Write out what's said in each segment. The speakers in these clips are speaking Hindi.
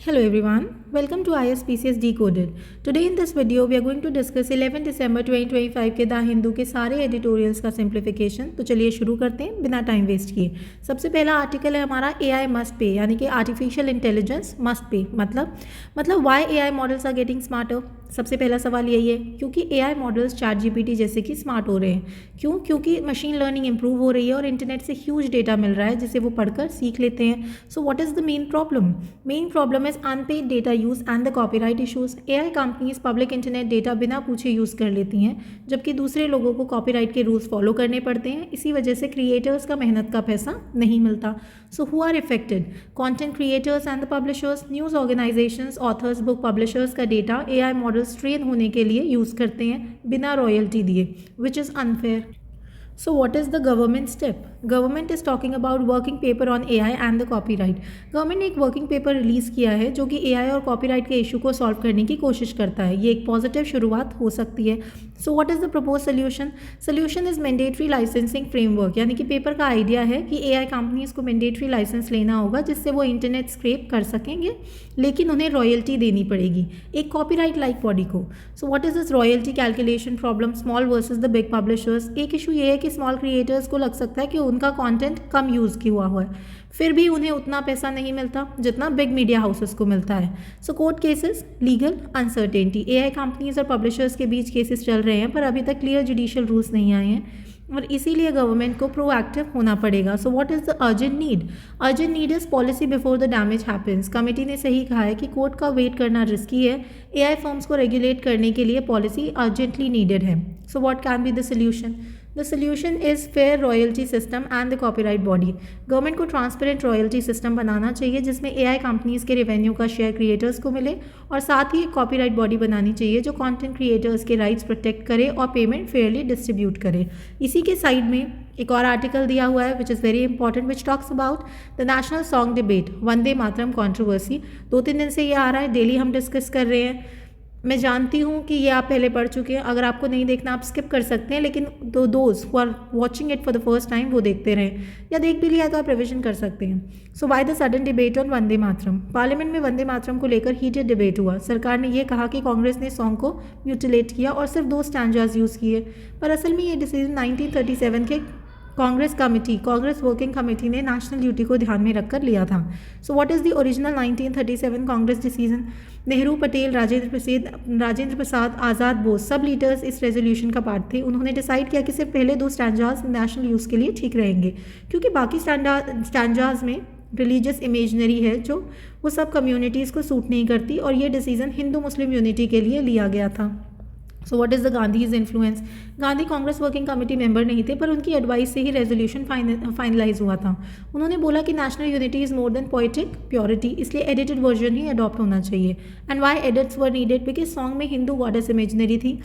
Hello everyone, welcome to ISPCS Decoded. Today in this video we are going to discuss 11 December 2025 के द हिंदू के सारे एडिटोरियल्स का सिंप्लीफिकेशन। तो चलिए शुरू करते हैं बिना टाइम वेस्ट किए। सबसे पहला आर्टिकल है हमारा AI मस्ट पे, यानी कि आर्टिफिशियल इंटेलिजेंस मस्ट पे। मतलब why AI models are getting smarter. सबसे पहला सवाल यही है क्योंकि AI मॉडल्स ChatGPT जैसे कि स्मार्ट हो रहे हैं। क्यों? क्योंकि मशीन लर्निंग इंप्रूव हो रही है और इंटरनेट से ह्यूज डेटा मिल रहा है जिसे वो पढ़कर सीख लेते हैं। So what is the main problem? Main problem is unpaid data use and the copyright issues. AI companies public internet data बिना पूछे यूज़ कर लेती हैं, जबकि दूसरे लोगों को कॉपीराइट के रूल्स फॉलो करने पड़ते हैं। इसी वजह से क्रिएटर्स का मेहनत का पैसा नहीं मिलता। So who are affected? Content creators and the publishers. News organisations, authors, book publishers का डेटा AI मॉडल्स ट्रेन होने के लिए यूज़ करते हैं बिना रॉयल्टी दिए, which is unfair. So what is the government step? Government is talking about working paper on AI and the copyright. Government ने एक वर्किंग पेपर रिलीज़ किया है जो कि AI और कॉपीराइट के इशू को सॉल्व करने की कोशिश करता है। ये एक पॉजिटिव शुरुआत हो सकती है। So what is the propose solution? Solution is mandatory licensing framework, यानी कि पेपर का आइडिया है कि AI कंपनीज़ को मैंडेटरी लाइसेंस लेना होगा जिससे वो इंटरनेट स्क्रैप कर सकेंगे, लेकिन उन्हें रॉयल्टी देनी पड़ेगी एक कॉपीराइट लाइक बॉडी को। सो what is this royalty calculation problem? Small versus the big publishers. एक इशू ये है कि स्मॉल क्रिएटर्स को लग सकता है कि उनका कंटेंट कम यूज़ किया हुआ है, फिर भी उन्हें उतना पैसा नहीं मिलता जितना बिग मीडिया हाउसेस को मिलता है। So court cases, legal uncertainty. AI companies और पब्लिशर्स के बीच केसेस चल रहे हैं पर अभी तक क्लियर जुडिशियल रूल्स नहीं आए हैं और इसीलिए गवर्नमेंट को प्रोएक्टिव होना पड़ेगा। सो what is the urgent need? Urgent need is policy before the damage happens. Committee ने सही कहा है कि कोर्ट का वेट करना रिस्की है। AI फर्म्स को रेगुलेट करने के लिए पॉलिसी अर्जेंटली नीडेड है। So what can be the solution? The solution is fair royalty system and the copyright body. Government को ट्रांसपेरेंट रॉयल्टी सिस्टम बनाना चाहिए जिसमें AI कंपनीज़ के रेवेन्यू का शेयर क्रिएटर्स को मिले और साथ ही एक कॉपीराइट बॉडी बनानी चाहिए जो कंटेंट क्रिएटर्स के राइट्स प्रोटेक्ट करे और पेमेंट फेयरली डिस्ट्रीब्यूट करे। इसी के साइड में एक और आर्टिकल दिया हुआ है which is very important, which talks about the national song debate, Vande Mataram controversy. 2-3 दिन से ये आ रहा है, डेली हम डिस्कस कर रहे हैं। मैं जानती हूँ कि ये आप पहले पढ़ चुके हैं, अगर आपको नहीं देखना आप स्किप कर सकते हैं, लेकिन those who are watching it for the first time वो देखते रहें, या देख भी लिया तो आप रिविजन कर सकते हैं। So why the sudden debate on Vande Mataram? Parliament में वंदे मातरम को लेकर हीटेड डिबेट हुआ। सरकार ने यह कहा कि कांग्रेस ने सॉन्ग को म्यूटिलेट किया और सिर्फ 2 स्टैंजाज यूज़ किए, पर असल में ये डिसीजन 1937 के कांग्रेस वर्किंग कमेटी ने नेशनल ड्यूटी को ध्यान में रखकर लिया था। So what is the original 1937 Congress decision? Nehru, Patel, Rajendra Prasad, Azad, Bose सब लीडर्स इस रेजोल्यूशन का पार्ट थे। उन्होंने डिसाइड किया कि सिर्फ पहले 2 स्टैंजाज नेशनल यूज़ के लिए ठीक रहेंगे, क्योंकि बाकी स्टैंजाज में रिलीजियस इमेजनरी है जो वो सब कम्युनिटीज़ को सूट नहीं करती, और ये डिसीजन हिंदू मुस्लिम यूनिटी के लिए लिया गया था। So what is the Gandhi's influence? Gandhi Congress working committee member नहीं थे, पर उनकी एडवाइस से ही रेजोल्यूशन फाइनलाइज हुआ था। उन्होंने बोला कि national unity is more than poetic purity, इसलिए एडिटेड वर्जन ही अडॉप्ट होना चाहिए। And why edits were needed? Because song में हिंदू गॉडेस इमेजनरी थी।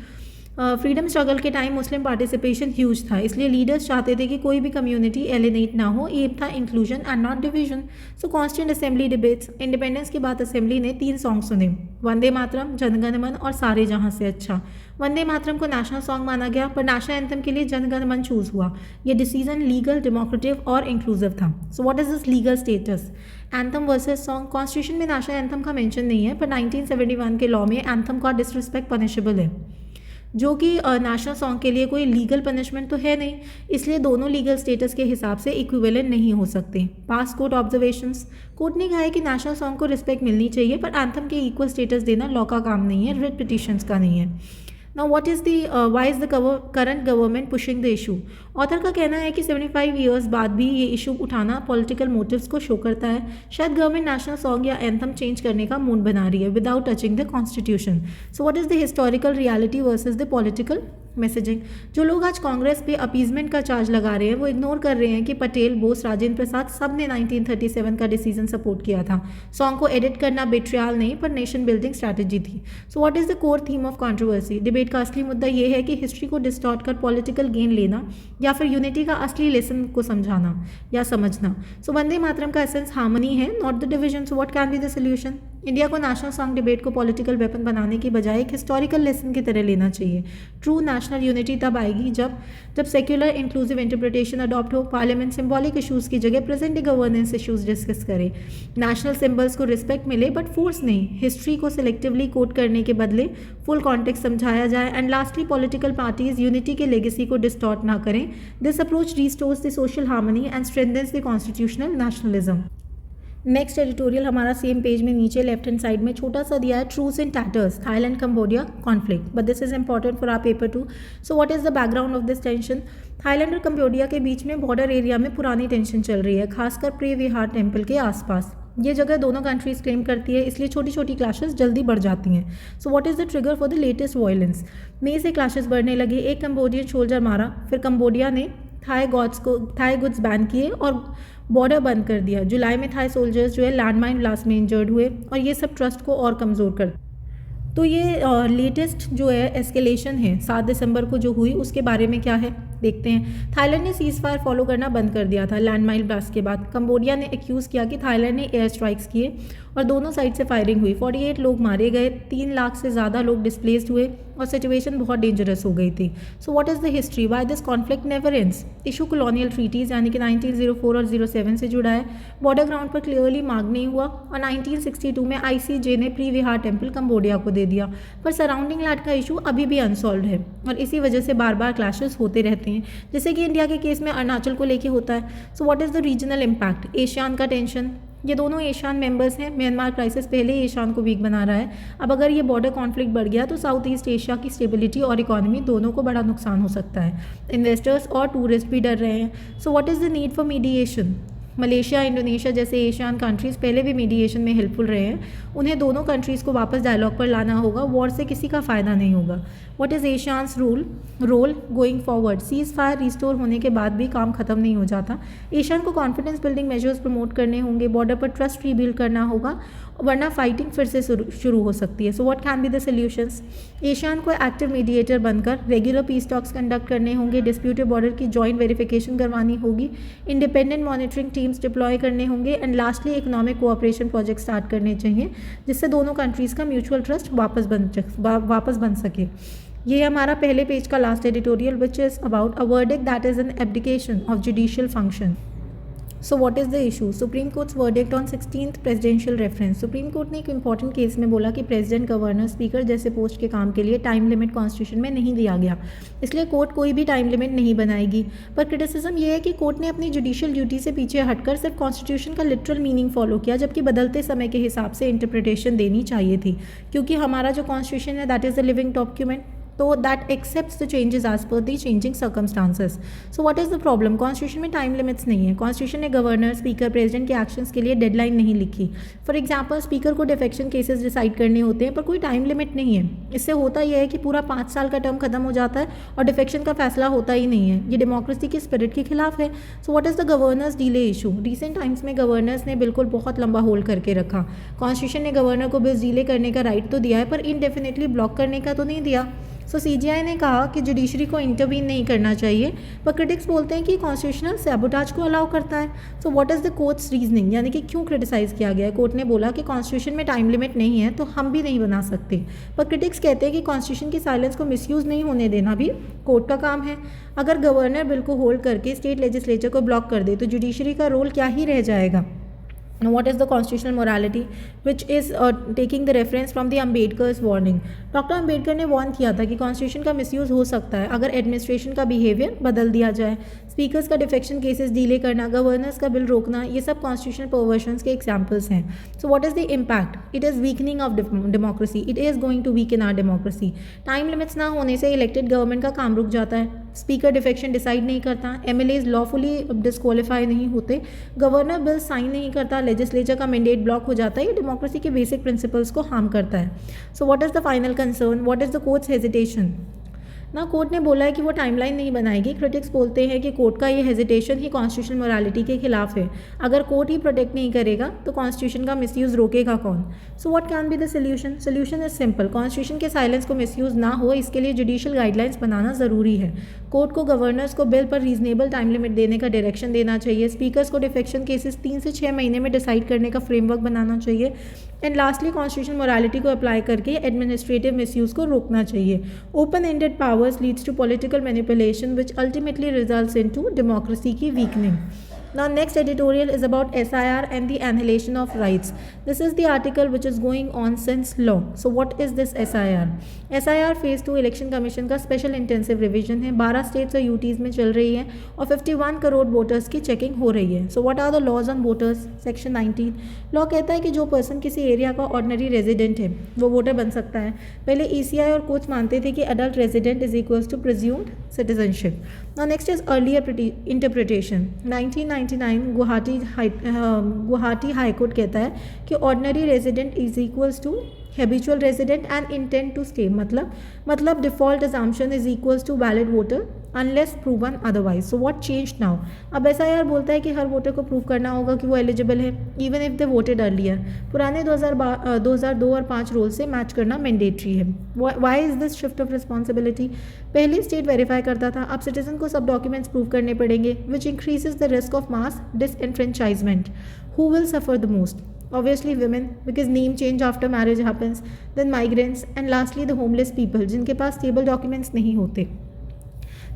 फ्रीडम स्ट्रगल के टाइम मुस्लिम पार्टिसिपेशन ह्यूज था, इसलिए लीडर्स चाहते थे कि कोई भी कम्युनिटी एलिनेट ना हो। एम था inclusion and not division. So constant assembly debates. Independence के बाद असेंबली ने 3 सॉन्ग सुने, वंदे मातरम, जनगण मन और सारे जहां से अच्छा। वंदे मातरम को नेशनल सॉन्ग माना गया, पर नेशनल एंथम के लिए जनगण मन चूज हुआ। यह डिसीजन लीगल, डेमोक्रेटिक और इंक्लूसिव था। So what is this legal status? Anthem versus song. Constitution में नेशनल एंथम का मेंशन नहीं है, पर 1971 के लॉ में एंथम का डिसरिस्पेक्ट पनिशेबल है, जो कि नेशनल सॉन्ग के लिए कोई लीगल पनिशमेंट तो है नहीं, इसलिए दोनों लीगल स्टेटस के हिसाब से इक्विवेलेंट नहीं हो सकते। पास कोर्ट ऑब्जर्वेशंस। कोर्ट ने कहा है कि नेशनल सॉन्ग को रिस्पेक्ट मिलनी चाहिए, पर एंथम के इक्वल स्टेटस देना लॉ का काम नहीं है, रिट पिटिशंस का नहीं है। Now what is the why is the current government pushing the issue? Author का कहना है कि 75 ईयर्स बाद भी ये इशू उठाना पॉलिटिकल मोटिव्स को शो करता है। शायद गवर्नमेंट नेशनल सॉन्ग या एंथम चेंज करने का मूड बना रही है without touching the constitution. So what is the historical reality versus the political messaging? जो लोग आज कांग्रेस पे अपीजमेंट का चार्ज लगा रहे हैं वो इग्नोर कर रहे हैं कि पटेल, बोस, राजेंद्र प्रसाद सब ने 1937 का डिसीजन सपोर्ट किया था। सॉन्ग को एडिट करना बेट्रियाल नहीं पर नेशन बिल्डिंग स्ट्रैटेजी थी। सो what is the core theme of controversy? Debate का असली मुद्दा ये है कि हिस्ट्री को डिस्टॉर्ट कर पॉलिटिकल गेन लेना या फिर यूनिटी का असली लेसन को समझाना या समझना। सो वंदे मातरम का एसेंस हार्मनी है, not the division. So what can be the solution? India को नेशनल सॉन्ग डिबेट को पॉलिटिकल वेपन बनाने की बजाय एक हिस्टोरिकल लेसन की तरह लेना चाहिए। ट्रू नेशनल यूनिटी तब आएगी जब सेक्युलर इंक्लूसिव इंटरप्रिटेशन अडॉप्ट हो, पार्लियामेंट सिंबॉलिक इशूज़ की जगह present day governance issues discuss करे, नेशनल सिंबल्स को रिस्पेक्ट मिले बट फोर्स नहीं, हिस्ट्री को सिलेक्टिवली कोट करने के बदले फुल कॉन्टेक्स्ट समझाया जाए, and lastly political parties unity के लेगेसी को डिस्टॉर्ट ना करें। This approach restores the social harmony and strengthens the constitutional nationalism. Next editorial हमारा सेम पेज में नीचे लेफ्ट हैंड साइड में छोटा सा दिया है, truce in tatters, Thailand Cambodia conflict, but this is important for our paper too. So what is the background of this tension? Thailand और कंबोडिया के बीच में बॉर्डर एरिया में पुरानी टेंशन चल रही है, खासकर प्रे विहार टेम्पल के आसपास। ये जगह दोनों कंट्रीज क्लेम करती है, इसलिए छोटी छोटी क्लैशेस जल्दी बढ़ जाती हैं। So what is the trigger for the latest violence? मई से क्लैशेस बढ़ने लगे, एक कंबोडियन सोल्जर मारा, फिर कंबोडिया ने थाई गुड्स बैन किए और बॉर्डर बंद कर दिया। जुलाई में थाई सोल्जर्स जो है लैंडमाइन ब्लास्ट में इंजर्ड हुए और ये सब ट्रस्ट को और कमज़ोर कर। तो ये लेटेस्ट जो है एस्केलेशन है 7 दिसंबर को जो हुई, उसके बारे में क्या है देखते हैं। थाईलैंड ने सीज फायर फॉलो करना बंद कर दिया था लैंडमाइन ब्लास्ट के बाद। कंबोडिया ने एक्यूज़ किया कि थाईलैंड ने एयर स्ट्राइक्स किए और दोनों साइड से फायरिंग हुई। 48 लोग मारे गए, 3 लाख से ज़्यादा लोग डिस्प्लेस्ड हुए और सिचुएशन बहुत डेंजरस हो गई थी। सो what is the history? Why this conflict never ends? Issue colonial treaties यानी कि 1904 और 07 से जुड़ा है। बॉर्डर ग्राउंड पर क्लियरली मार्क नहीं हुआ और 1962 में ICJ ने प्री विहार टेम्पल कंबोडिया को दे दिया, पर सराउंडिंग लैंड का इशू अभी भी अनसॉल्व है और इसी वजह से बार बार क्लैशेस होते रहते हैं, जैसे कि इंडिया के केस में अरुणाचल को लेके होता है। So what is the regional impact? ASEAN का टेंशन, ये दोनों एशियान मेंबर्स हैं। म्यांमार क्राइसिस पहले ही एशियान को वीक बना रहा है, अब अगर ये बॉर्डर कॉन्फ्लिक्ट बढ़ गया तो साउथ ईस्ट एशिया की स्टेबिलिटी और इकोनॉमी दोनों को बड़ा नुकसान हो सकता है। इन्वेस्टर्स और टूरिस्ट भी डर रहे हैं। So what is the need for mediation? Malaysia, Indonesia जैसे एशियन कंट्रीज़ पहले भी मीडिएशन में हेल्पफुल रहे हैं, उन्हें दोनों कंट्रीज़ को वापस डायलॉग पर लाना होगा। वॉर से किसी का फ़ायदा नहीं होगा। What is ASEAN's role going forward? Ceasefire restore होने के बाद भी काम खत्म नहीं हो जाता। एशियन को कॉन्फिडेंस बिल्डिंग मेजर्स प्रमोट करने होंगे, बॉर्डर पर ट्रस्ट रीबिल्ड करना होगा, वरना फाइटिंग फिर से शुरू हो सकती है। So what can be the solutions? Asian को एक्टिव मीडिएटर बनकर रेगुलर पीस टॉक्स कंडक्ट करने होंगे, डिस्प्यूटेड बॉर्डर की जॉइंट वेरिफिकेशन करवानी होगी, इंडिपेंडेंट मॉनिटरिंग टीम्स डिप्लॉय करने होंगे, and lastly economic cooperation project start करने चाहिए, जिससे दोनों कंट्रीज़ का म्यूचुअल ट्रस्ट वापस बन सके। ये हमारा पहले पेज का last editorial, which is about a verdict that is an abdication of judicial function. So what is the issue? Supreme courts verdict on 16th presidential reference. Supreme court ने एक इंपॉर्टेंट केस में बोला कि प्रेसिडेंट, गवर्नर, स्पीकर जैसे पोस्ट के काम के लिए टाइम लिमिट कॉन्स्टिट्यूशन में नहीं दिया गया, इसलिए कोर्ट कोई भी टाइम लिमिट नहीं बनाएगी। पर क्रिटिसिज्म ये है कि कोर्ट ने अपनी जुडिशियल ड्यूटी से पीछे हटकर सिर्फ कॉन्स्टिट्यूशन का लिटरल मीनिंग फॉलो किया, जबकि बदलते समय के हिसाब से इंटरप्रिटेशन देनी चाहिए थी, क्योंकि हमारा जो कॉन्स्टिट्यूशन है that is the living document, तो that accepts the changes as per the changing circumstances. So what is the problem? Constitution में टाइम लिमिट्स नहीं है। कॉन्स्टिट्यूशन ने गवर्नर, स्पीकर, प्रेसिडेंट के एक्शंस के लिए डेडलाइन नहीं लिखी। फॉर एग्जांपल, स्पीकर को डिफेक्शन केसेस डिसाइड करने होते हैं, पर कोई टाइम लिमिट नहीं है। इससे होता यह है कि पूरा 5 साल का टर्म खत्म हो जाता है और डिफेक्शन का फैसला होता ही नहीं है। ये डेमोक्रेसी की स्पिरिट के खिलाफ है। So what is the governors delay issue? Recent times में गवर्नर्स ने बिल्कुल बहुत लंबा होल्ड करके रखा। कॉन्स्टिट्यूशन ने गवर्नर को बिल्स डिले करने का राइट तो दिया है, पर इनडेफिनेटली ब्लॉक करने का तो नहीं दिया। सो CGI ने कहा कि जुडिशरी को इंटरवीन नहीं करना चाहिए, पर क्रिटिक्स बोलते हैं कि कॉन्स्टिट्यूशनल सैबोटाज को अलाउ करता है। So what is the courts reasoning, यानी कि क्यों क्रिटिसाइज़ किया गया है? कोर्ट ने बोला कि कॉन्स्टिट्यूशन में टाइम लिमिट नहीं है तो हम भी नहीं बना सकते, पर क्रिटिक्स कहते हैं कि कॉन्स्टिट्यूशन की साइलेंस को मिसयूज़ नहीं होने देना भी कोर्ट का काम है। अगर गवर्नर बिल को होल्ड करके स्टेट लेजिस्लेचर को ब्लॉक कर दे तो जुडिशरी का रोल क्या ही रह जाएगा? Now, what is the constitutional morality, which is taking the reference from the Ambedkar's warning? Doctor Ambedkar ने वार्न किया था कि कॉन्स्टिट्यूशन का मिसयूज़ हो सकता है अगर एडमिनिस्ट्रेशन का बिहेवियर बदल दिया जाए। स्पीकर्स का डिफेक्शन केसेस डिले करना, गवर्नर्स का बिल रोकना, ये सब कॉन्स्टिट्यूशनल परवर्शंस के एग्जाम्पल्स हैं। So what is the impact? It is weakening of democracy. It is going to weaken our democracy. Time limits ना होने से इलेक्टेड गवर्नमेंट का काम रुक जाता है। स्पीकर डिफेक्शन डिसाइड नहीं करता, MLAs लॉफुली डिस्क्वालीफाई नहीं होते, गवर्नर बिल साइन नहीं करता, लेजिस्लेचर का मैंडेट ब्लॉक हो जाता है। ये डेमोक्रेसी के बेसिक प्रिंसिपल्स को हार्म करता है। So what is the final concern? What is the courts hesitation? ना कोर्ट ने बोला है कि वो टाइमलाइन नहीं बनाएगी। क्रिटिक्स बोलते हैं कि कोर्ट का ये हेजिटेशन ही कॉन्स्टिट्यूशनल मोरालिटी के खिलाफ है। अगर कोर्ट ही प्रोटेक्ट नहीं करेगा तो कॉन्स्टिट्यूशन का मिसयूज़ रोकेगा कौन? सो what can be the solution? Solution is simple. Constitution के साइलेंस को मिसयूज़ ना हो, इसके लिए जुडिशियल गाइडलाइंस बनाना ज़रूरी है। कोर्ट को गवर्नर्स को बिल पर रीजनेबल टाइम लिमिट देने का डायरेक्शन देना चाहिए। स्पीकर्स को डिफेक्शन केसेस 3 से 6 महीने में डिसाइड करने का फ्रेमवर्क बनाना चाहिए। एंड लास्टली कॉन्स्टिट्यूशन मोरालिटी को अप्लाई करके एडमिनिस्ट्रेटिव मिसयूज़ को रोकना चाहिए। Open ended powers leads to political manipulation which ultimately results into democracy की weakening. Now next editorial is about SIR and the annihilation of rights. This is the article which is going on since long. So what is this SIR? SIR phase 2 election commission का स्पेशल इंटेंसिव रिवीजन है। 12 स्टेट्स और यूटीज़ में चल रही है और 51 करोड़ वोटर्स की चेकिंग हो रही है। So what are the laws on voters? Section 19 law कहता है कि जो पर्सन किसी एरिया का ऑर्डिनरी रेजिडेंट है वो वोटर बन सकता है। पहले ECI और कोच मानते थे कि adult resident is equals to presumed citizenship. Now next is earlier interpretation. 1999 Guwahati high court कहता है कि ordinary resident is equals to habitual resident and intent to stay, मतलब default assumption is equals to valid voter unless proven otherwise. So what change now? अब SIR बोलता है कि हर वोटर को प्रूव करना होगा कि वो एलिजिबल है even if they voted earlier. पुराने 2002 और 5 रूल से मैच करना मैंडेटरी है। Why is this shift of responsibility? पहले स्टेट वेरीफाई करता था, अब सिटीजन को सब डॉक्यूमेंट्स प्रूव करने पड़ेंगे which increases the risk of mass disenfranchisement. Who will suffer the most? Obviously women, because name change after marriage happens, then migrants, and lastly the homeless people जिनके पास stable documents नहीं होते।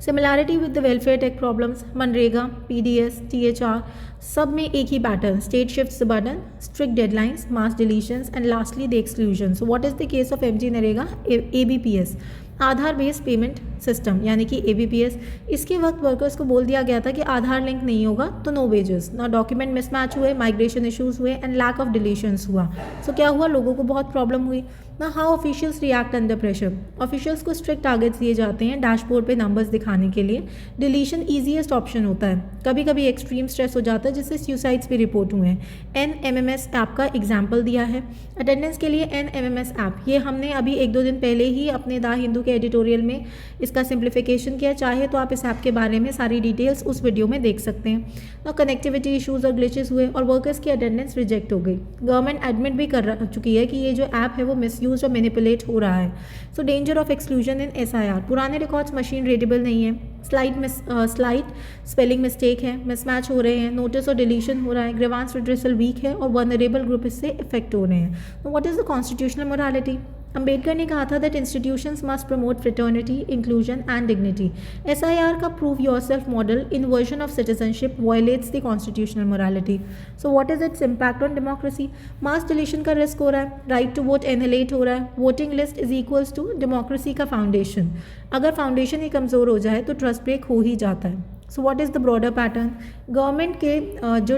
Similarity with the welfare tech problems, MNREGA, PDS, THR, सब में एक ही pattern, state shifts the burden, strict deadlines, mass deletions, and lastly the exclusion. So what is the case of MG NREGA? ABPS, Aadhaar based payment system यानी कि ABPS। इसके वक्त वर्कर्स को बोल दिया गया था कि आधार लिंक नहीं होगा तो नो वेजेस, ना डॉक्यूमेंट मिसमैच हुए, माइग्रेशन इश्यूज हुए एंड लैक ऑफ डिलीशंस हुआ। सो क्या हुआ? लोगों को बहुत प्रॉब्लम हुई ना। How officials react under pressure? Officials को स्ट्रिक्ट टारगेट्स दिए जाते हैं डैशबोर्ड पे नंबर्स दिखाने के लिए। डिलीशन ईजीएस्ट ऑप्शन होता है, कभी कभी एक्सट्रीम स्ट्रेस हो जाता है जिससे सुसाइड्स भी रिपोर्ट हुए हैं। NMMS ऐप का एग्जाम्पल दिया है। अटेंडेंस के लिए NMMS ऐप, ये हमने अभी 1-2 दिन पहले ही अपने द हिंदू के एडिटोरियल में इसका सिंप्लीफिकेशन किया। चाहे तो आप इस ऐप के बारे में सारी डिटेल्स उस वीडियो में देख सकते हैं ना। कनेक्टिविटी इशूज़ और ग्लिचेस हुए और वर्कर्स की अटेंडेंस रिजेक्ट हो गई। गवर्नमेंट एडमिट भी कर चुकी है कि ये जो ऐप है वो मिसयूज और मैनिपुलेट हो रहा है। So danger of exclusion in SIR, पुराने रिकॉर्ड्स मशीन रीडेबल नहीं है, स्लाइड स्पेलिंग मिस्टेक है, मिसमैच हो रहे हैं, नोटिस और डिलीशन हो रहा है, ग्रीवांस रिड्रेसल वीक है और वनरेबल ग्रुप इससे इफेक्ट हो रहे हैं। What is the constitutional morality? Ambedkar ने कहा था that institutions must promote fraternity, inclusion and dignity. SIR का prove yourself model in version of citizenship violets the constitutional morality. So what is its impact on democracy? Mass deletion का रिस्क हो रहा है, राइट टू वोट एनिलेट हो रहा है, voting list is equals to democracy का फाउंडेशन। अगर फाउंडेशन ही कमज़ोर हो जाए तो ट्रस्ट ब्रेक हो ही जाता है। So what is the broader pattern? Government के जो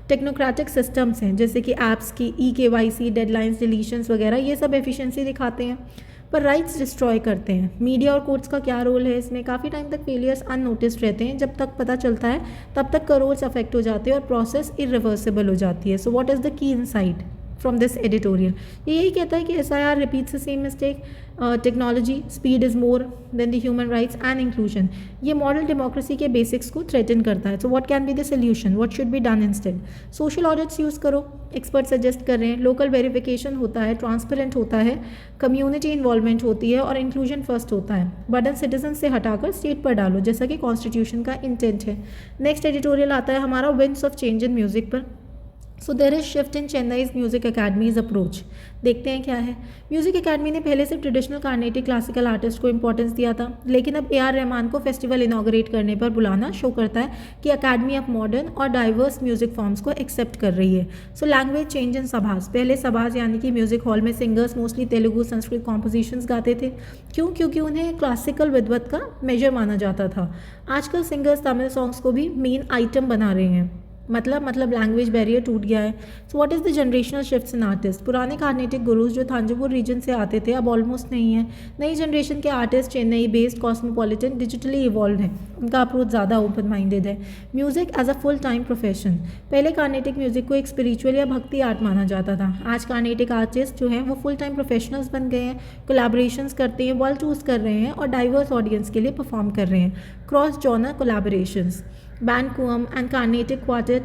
टेक्नोक्रेटिक सिस्टम्स हैं जैसे कि ऐप्स की EKYC, डेडलाइंस, डिलीशंस वगैरह, ये सब एफिशिएंसी दिखाते हैं पर राइट्स डिस्ट्रॉय करते हैं। मीडिया और कोर्ट्स का क्या रोल है इसमें? काफ़ी टाइम तक फेलियर्स अननोटिस्ड रहते हैं, जब तक पता चलता है तब तक करोर्स अफेक्ट हो जाते हैं और प्रोसेस इरिवर्सिबल हो जाती है। So what is the key insight from this editorial? ये यही कहता है कि SIR repeats the same mistake. Technology, speed is more then the human rights and inclusion. ये मॉडल डेमोक्रेसी के बेसिक्स को थ्रेटन करता है। So what can be the solution? What should be done instead? Social audits use करो, एक्सपर्ट सजेस्ट कर रहे हैं, लोकल वेरिफिकेशन होता है, ट्रांसपेरेंट होता है, कम्युनिटी इन्वॉल्वमेंट होती है और इंक्लूजन फर्स्ट होता है। बर्डन सिटीजन से हटाकर स्टेट पर डालो जैसा कि कॉन्स्टिट्यूशन का इंटेंट है। नेक्स्ट एडिटोरियल आता है हमारा winds of change in music पर। So there is shift in Chennai's music academy's approach. देखते हैं क्या है। म्यूजिक अकेडमी ने पहले सिर्फ ट्रेडिशनल कार्नेटिक क्लासिकल आर्टिस्ट को इंपॉर्टेंस दिया था, लेकिन अब AR रहमान को फेस्टिवल इनॉग्रेट करने पर बुलाना शो करता है कि अकेडमी अब मॉडर्न और डाइवर्स म्यूजिक फॉर्म्स को एक्सेप्ट कर रही है। So language change in sabhas. पहले सभाज यानी कि म्यूजिक हॉल में singers mostly Telugu Sanskrit compositions गाते थे। क्यों? क्योंकि उन्हें क्लासिकल विद्वत का मेजर माना जाता था। आजकल सिंगर्स तमिल सॉन्ग्स को भी मेन आइटम बना रहे हैं, मतलब लैंग्वेज बैरियर टूट गया है। So what is the generational shifts in artist? पुराने कार्नेटिक गुरुज जो थांजावुर रीजन से आते थे अब ऑलमोस्ट नहीं है। नई जनरेशन के artist Chennai based, cosmopolitan, digitally evolve हैं, उनका अप्रोच ज़्यादा ओपन माइंडेड है। Music as a full time profession. पहले कार्नेटिक म्यूज़िक को एक स्पिरिचुअल या भक्ति आर्ट माना जाता था। आज कार्नेटिक आर्टिस्ट जो हैं वो फुल टाइम प्रोफेशनल्स बन गए हैं, कोलैबोरेशंस करते हैं, वर्ल्ड टूर्स कर रहे हैं और डाइवर्स ऑडियंस के लिए परफॉर्म कर रहे हैं। क्रॉस जॉनर कोलैबोरेशंस, बैंड कुअम एंड कार्नेटिक क्वार्टेट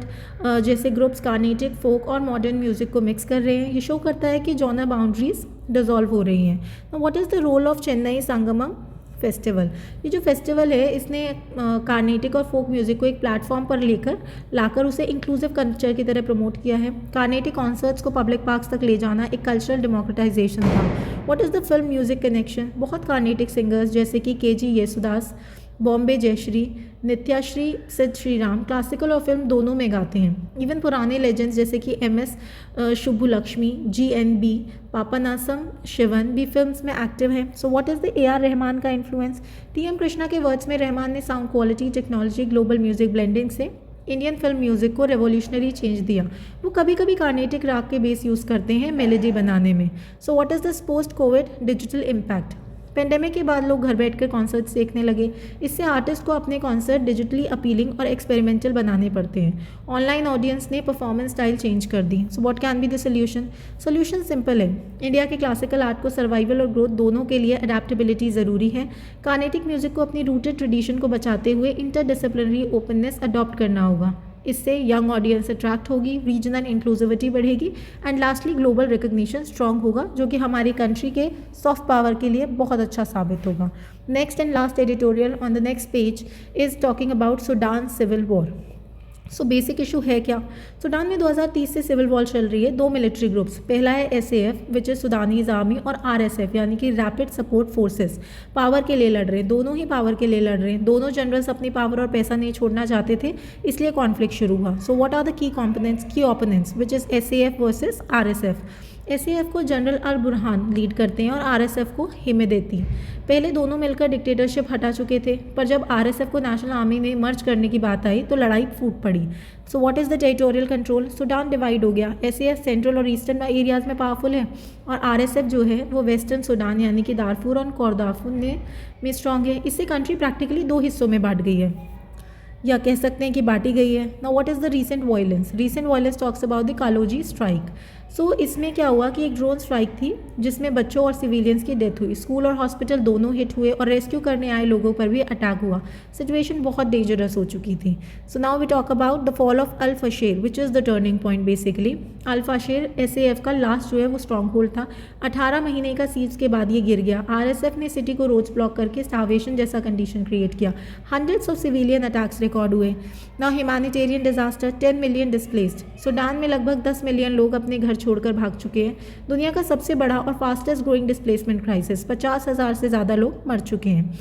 जैसे ग्रुप्स कार्नेटिक, फोक और मॉडर्न म्यूजिक को मिक्स कर रहे हैं। ये शो करता है कि जॉनर बाउंड्रीज डिसॉल्व हो रही हैं। What is the role of Chennai Sangamam festival. ये जो फेस्टिवल है इसने कार्नेटिक और फोक म्यूज़िक को एक प्लेटफॉर्म पर लाकर उसे इंक्लूसिव कल्चर की तरह प्रमोट किया है। कार्नेटिक कॉन्सर्ट्स को पब्लिक पार्क्स तक ले जाना एक कल्चरल डेमोक्रेटाइजेशन था। What is the film music connection? बहुत कार्नेटिक सिंगर्स जैसे कि के.जी. येसुदास, बॉम्बे जयश्री, नित्याश्री, सिद्ध श्रीराम क्लासिकल और फिल्म दोनों में गाते हैं। इवन पुराने लेजेंड्स जैसे कि एम.एस. शुभुलक्ष्मी, जी.एन.बी., पापानासम शिवन भी फिल्म्स में एक्टिव हैं। So what is the AR. Rahman का इन्फ्लुएंस? टी.एम. कृष्णा के वर्ड्स में रहमान ने sound quality, technology, global music blending से इंडियन फिल्म म्यूज़िक को रेवोल्यूशनरी चेंज दिया। वो कभी कभी कार्नेटिक राग के बेस यूज़ करते हैं मेलोडी बनाने में। सो what is this post Covid digital impact? Pandemic के बाद लोग घर बैठकर कॉन्सर्ट्स देखने लगे। इससे आर्टिस्ट को अपने कॉन्सर्ट डिजिटली अपीलिंग और एक्सपेरिमेंटल बनाने पड़ते हैं। ऑनलाइन ऑडियंस ने परफॉर्मेंस स्टाइल चेंज कर दी। So what can be the solution? Solution simple है। इंडिया के क्लासिकल आर्ट को सर्वाइवल और ग्रोथ दोनों के लिए अडेप्टेबिलिटी ज़रूरी है। कार्नेटिक म्यूज़िक को अपनी रूटेड ट्रेडिशन को बचाते हुए इंटरडिसिप्लिनरी ओपननेस अडॉप्ट करना होगा। इससे यंग ऑडियंस अट्रैक्ट होगी, रीजनल इंक्लूसिविटी बढ़ेगी and lastly global recognition strong होगा, जो कि हमारी कंट्री के सॉफ्ट पावर के लिए बहुत अच्छा साबित होगा। Next and last editorial on the next page is talking about Sudan civil war. So basic issue है क्या? सूडान में 2030 से सिविल वॉर चल रही है। दो मिलिट्री ग्रुप्स, पहला है SAF which is Sudanese army और RSF यानी कि रैपिड सपोर्ट फोर्सेस, पावर के लिए लड़ रहे हैं। दोनों ही पावर के लिए लड़ रहे हैं। दोनों जनरल्स अपनी पावर और पैसा नहीं छोड़ना चाहते थे, इसलिए कॉन्फ्लिक्ट शुरू हुआ। So what are the key opponents which is SAF versus RSF? SAF को जनरल अल बुरहान लीड करते हैं और RSF को हिमेदेती। पहले दोनों मिलकर डिक्टेटरशिप हटा चुके थे, पर जब RSF को नेशनल आर्मी में मर्ज करने की बात आई तो लड़ाई फूट पड़ी। सो what is the territorial control? Sudan divide हो गया। SAF सेंट्रल और ईस्टर्न एरियाज़ में पावरफुल है और RSF जो है वो वेस्टर्न सूडान यानी कि दारफूर और कोरदाफूर में स्ट्रॉन्ग है। इससे कंट्री प्रैक्टिकली दो हिस्सों में बांट गई है, या कह सकते हैं कि बांटी गई है। Now what is the recent violence talks about the Kalogi strike. सो इसमें क्या हुआ कि एक ड्रोन स्ट्राइक थी जिसमें बच्चों और सिविलियंस की डेथ हुई। स्कूल और हॉस्पिटल दोनों हिट हुए और रेस्क्यू करने आए लोगों पर भी अटैक हुआ। सिचुएशन बहुत डेंजरस हो चुकी थी। So now we talk about the fall of Al Fasher which is the turning point. Basically Al Fasher SAF का लास्ट जो है वो स्ट्रॉन्ग होल्ड था। 18 महीने का सीज के बाद ये गिर गया। RSF ने सिटी को रोड्स ब्लॉक करके स्टार्वेशन जैसा कंडीशन क्रिएट किया। Hundreds of civilian attacks record हुए। Now humanitarian disaster, 10 million displaced. Sudan में लगभग 10 मिलियन लोग अपने घर छोड़कर भाग चुके हैं। दुनिया का सबसे बड़ा और फास्टेस्ट ग्रोइंग डिस्प्लेसमेंट क्राइसिस, 50,000 से ज़्यादा लोग मर चुके हैं।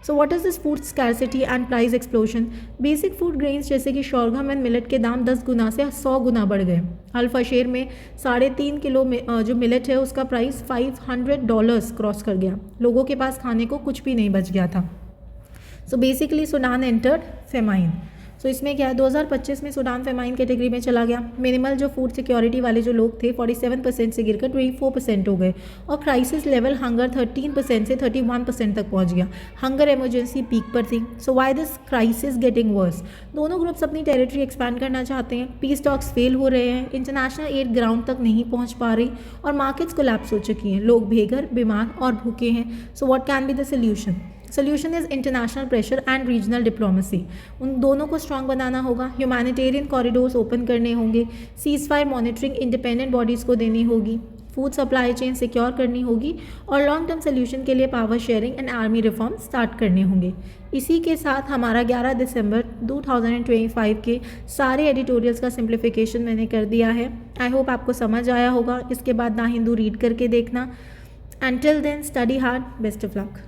So what is this food scarcity and price explosion? Basic food grains जैसे कि शोरगम एंड मिलेट के दाम 10 गुना से 100 गुना बढ़ गए। अल फशेर में 3.5 किलो में जो मिलेट है उसका प्राइस $500 क्रॉस कर गया। लोगों के पास खाने को कुछ भी नहीं बच गया था। So basically Sudan entered famine. So इसमें क्या है, 2025 में सूडान फेमाइन कैटेगरी में चला गया। मिनिमल जो फूड सिक्योरिटी वाले जो लोग थे 47% से गिरकर 24% हो गए और क्राइसिस लेवल हंगर 13% से 31% तक पहुंच गया। हंगर इमरजेंसी पीक पर थी। So why this crisis getting worse? दोनों ग्रुप्स अपनी टेरिटरी एक्सपैंड करना चाहते हैं। पीस टॉक्स फेल हो रहे हैं। इंटरनेशनल एड ग्राउंड तक नहीं पहुँच पा रही और मार्केट्स कोलैप्स हो चुकी हैं। लोग बेघर, बीमार और भूखे हैं। So what can be the solution? Solution is international pressure and regional diplomacy. उन दोनों को स्ट्रॉन्ग बनाना होगा। ह्यूमैनिटेरियन कॉरिडोर्स ओपन करने होंगे। Cease fire monitoring independent bodies को देनी होगी। फूड सप्लाई चेन सिक्योर करनी होगी और लॉन्ग टर्म सोल्यूशन के लिए power sharing and army reform start करने होंगे। इसी के साथ हमारा 11 दिसंबर 2025 के सारे एडिटोरियल्स का सिंप्लीफिकेशन मैंने कर दिया है। आई होप आपको समझ आया होगा। इसके बाद द हिंदू रीड करके देखना। Until then, study hard. Best of luck.